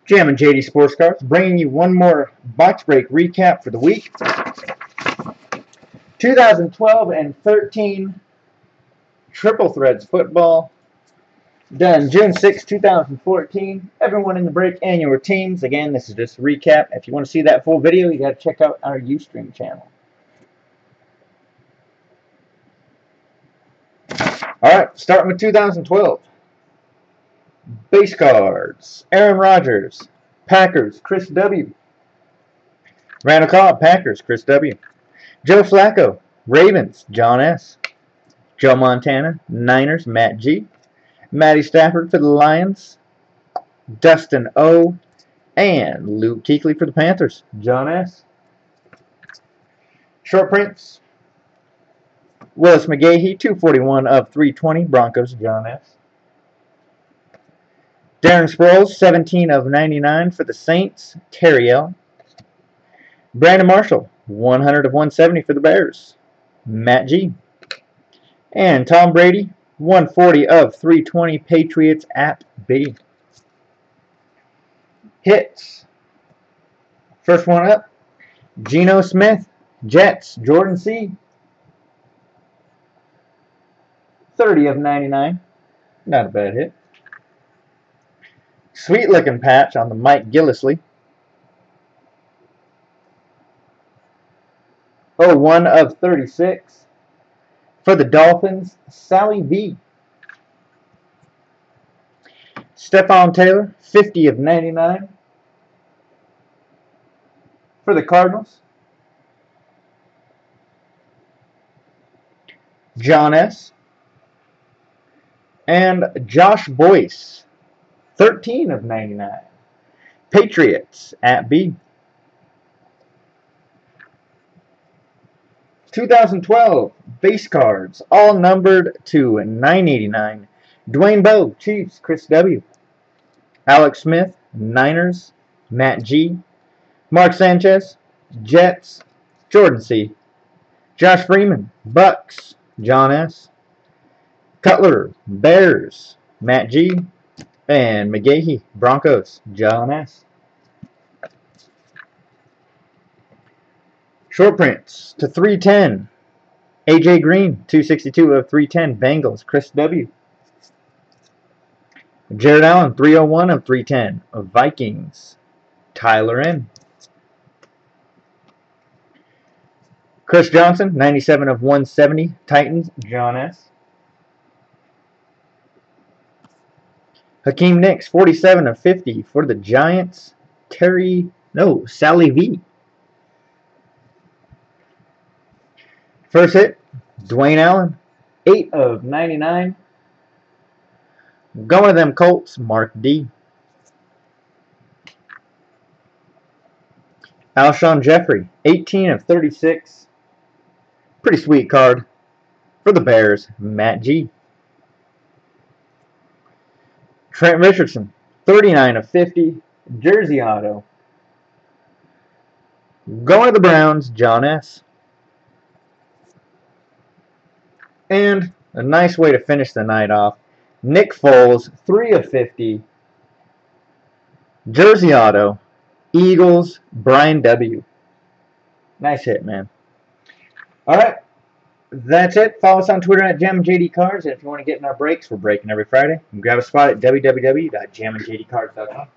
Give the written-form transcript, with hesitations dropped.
Jammin JD Sports Cards, bringing you one more box break recap for the week. 2012 and 13 Triple Threads football. Done June 6, 2014. Everyone in the break and your teams. Again, this is just a recap. If you want to see that full video, you got to check out our Ustream channel. Alright, starting with 2012. Base cards. Aaron Rodgers, Packers, Chris W. Randall Cobb, Packers, Chris W. Joe Flacco, Ravens, John S. Joe Montana, Niners, Matt G. Matty Stafford for the Lions, Dustin O. And Luke Kuechly for the Panthers, John S. Short prints. Willis McGahee, 241 of 320, Broncos, John S. Darren Sproles, 17 of 99 for the Saints, Terry L. Brandon Marshall, 100 of 170 for the Bears, Matt G. And Tom Brady, 140 of 320, Patriots, at B. Hits. First one up, Geno Smith, Jets, Jordan C. 30 of 99. Not a bad hit. Sweet looking patch on the Mike Gillislee. 01 of 36. For the Dolphins, Sally V. Stephon Taylor, 50 of 99. For the Cardinals, John S. And Josh Boyce, 13 of 99. Patriots, at B. 2012 base cards, all numbered to 989. Dwayne Bowe, Chiefs, Chris W. Alex Smith, Niners, Matt G. Mark Sanchez, Jets, Jordan C. Josh Freeman, Bucks, John S. Cutler, Bears, Matt G. And McGahee, Broncos, John S. Short prints to 310. AJ Green, 262 of 310. Bengals, Chris W. Jared Allen, 301 of 310. Of Vikings, Tyler N. Chris Johnson, 97 of 170. Titans, John S. Hakeem Nicks, 47 of 50 for the Giants, Sally V. First hit, Dwayne Allen, 8 of 99. Going to them Colts, Mark D. Alshon Jeffrey, 18 of 36. Pretty sweet card. For the Bears, Matt G. Trent Richardson, 39 of 50. Jersey auto. Going to the Browns, John S. And a nice way to finish the night off, Nick Foles, 3 of 50. Jersey auto. Eagles, Brian W. Nice hit, man. Alright, that's it. Follow us on Twitter at JamminJDCards. And if you want to get in our breaks, we're breaking every Friday. You can grab a spot at www.jamminjdcards.com.